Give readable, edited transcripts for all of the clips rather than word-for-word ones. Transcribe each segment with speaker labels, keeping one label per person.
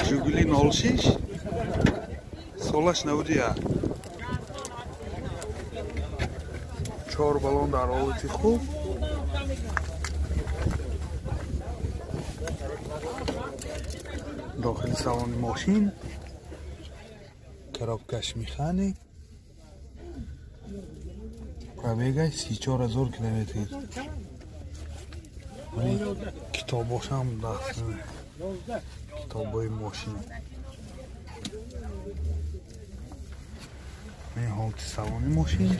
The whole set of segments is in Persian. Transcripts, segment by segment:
Speaker 1: Жигули 06 солаш 91. 4 балон дар ҳолати хуб. дохили салони мошин, коробкаш механик, пробегаш 34,000 километр. китобошам даст китобои мошин. این حالت салони ماشین.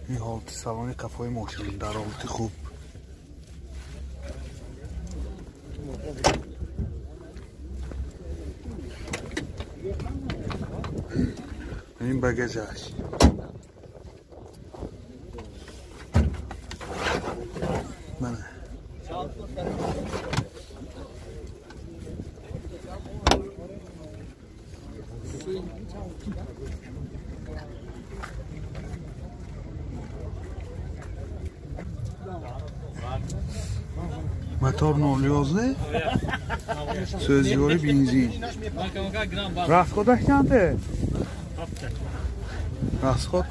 Speaker 1: این حالت салони قفای ماشین در حالت خوب. این بگاژش. мотор 011 سوزیوری بنزین. расходаш чанде? расход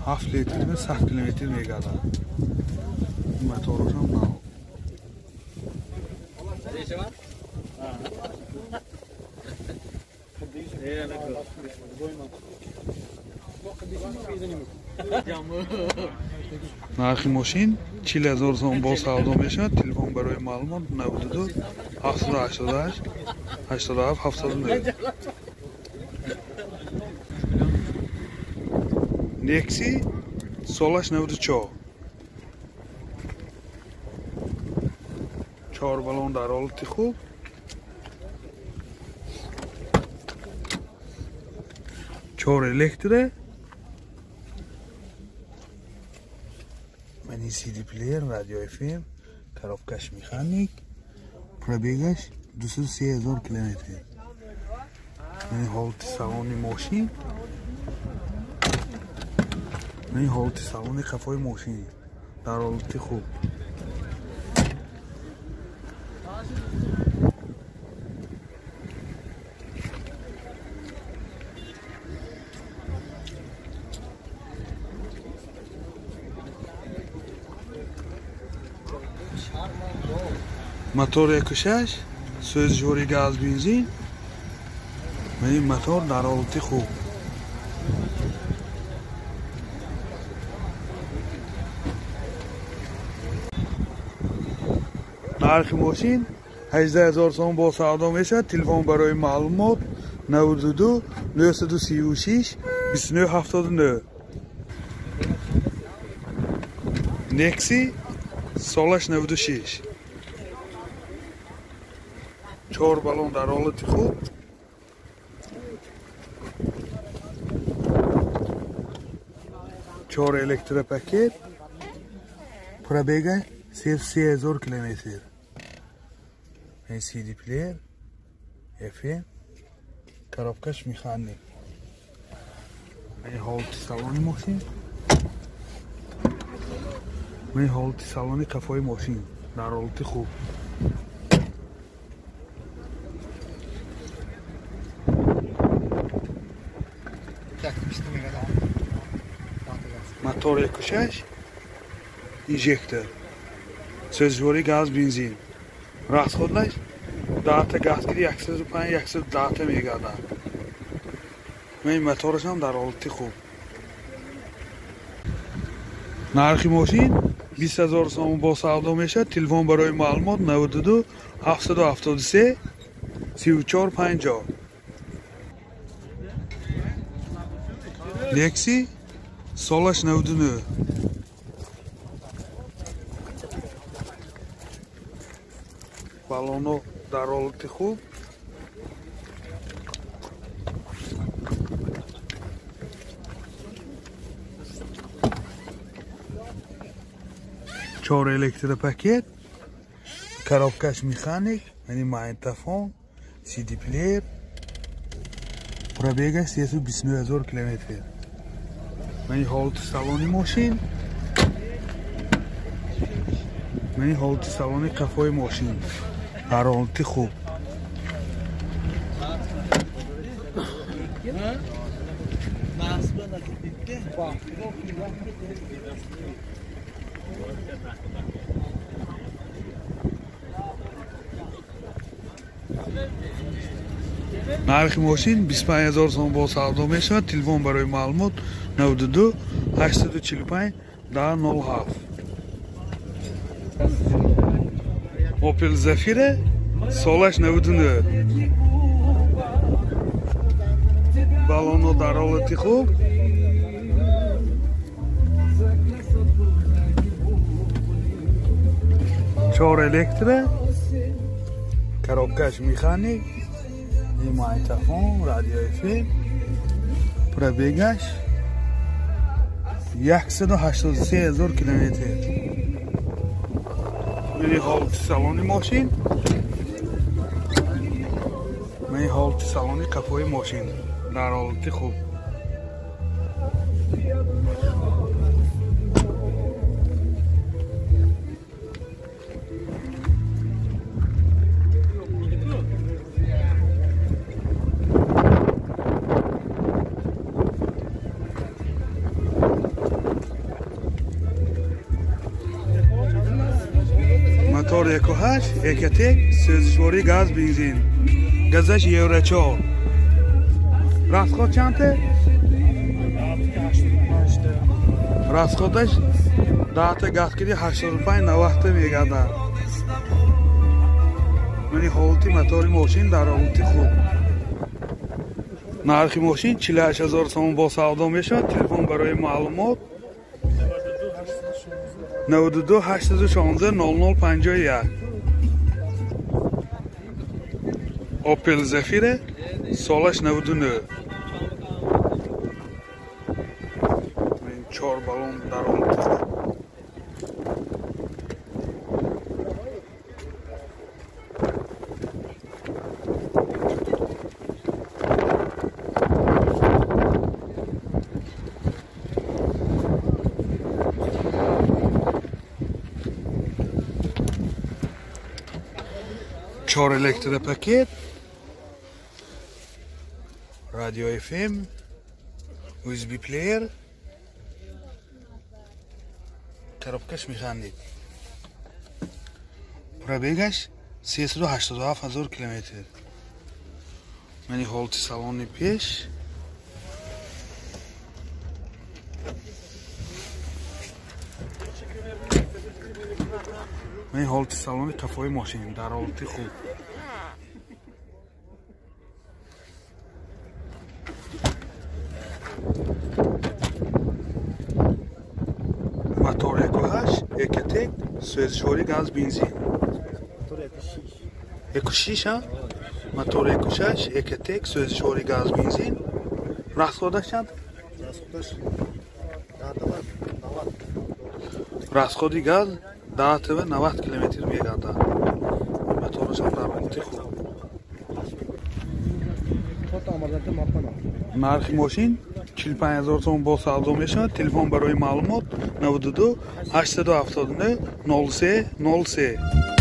Speaker 1: 7 литр 100 километр мегардад. моторошам нав. нархи мошин 40,000 сом бо савдо мешавад. телефон барои маълумот 92 788 87 79. некси солаш 94. 4 балон дар ҳолати хуб. چهار الکتره. من این CD پلیر، رادیو FM، коробкаш механик، пробегаш 230,000 километр. این حالت салони ماشین. این حالت салони قفای ماشین در حالت خوب. мотор 1.6 سوزجوری گاز بنزین و این موتور در حالت خوب. نرخ ماشین 18,000 سوم با سودا میشه. تلفن برای معلومات 92 936 2979. نکسی سالش 96. 4 балон дар ҳолати хуб. چهار электропакет. пробега 33,000 километр. این CD плеер, FM, коробкаш механик. این ҳолати салони мошин. این ҳолати салони қафои мошин дар ҳолати хуб. мотор 1.6 инжектор سوزجوری گاز بنزین. расходаш 10 تا газгирӣ 105 110 мегардад. این мотораш ҳам дар ҳолати хуб. нархи мошин 20,000 сом бо савдо мешавад. телефон барои маълумот 92 773 34 50. некси солаш 99. балоно дар ҳолати хуб. چهار электропакет, коробкаш механик, یعنی магнитофон, CD плеер. пробега 329,000 километр. من حالت سالن ماشین من حالت سالن کفای ماشین در حالت خوب نرخ ماشین 25000 سوم با سودا میشه. تلفن برای معلومات 92 845 1007. اوپل زفیر سالش 99. بالونو در حالت خوب. چهار الکتره، коробкаш механик, магнитофон, радио FM, пробегаш 183000 километр. میری حالت سالن ماشین میری حالت سالن کفای ماشین در حالت خوب. موتور 1.8 1.1 سوزشواری گاز بنزین گازش یورو 4. راسخود چنده؟ راسخودش داتا گازگیری 85-90 میگه. منی حالتی موتور ماشین در حالت خوب. نرخ ماشین 48000 سوم با سودا میشه. تلفن برای معلومات 92 816 0051. اوپل زفیر سالش 99. این 4 بالون در حالت خوب. چهار الکتر پاکت، رادیو FM، USB پلیر، коробкаш механик. пробегаш 387000 километр. منی حالت سالن پیش من حالت سالن کفای ماشین در حالت خوب. موتور 1.8 1.1 سوزشواری گاز بنزین 1.6 ها. موتور 1.6 1.1 سوزشواری گاز بنزین. راسخودش چند؟ راسخودی گاز 90 کیلومتر میگرده. موتورش هم در حالت خوب. نرخ ماشین 45000 سوم با سودا میشه. تلفن برای معلومات 92 879 03 03.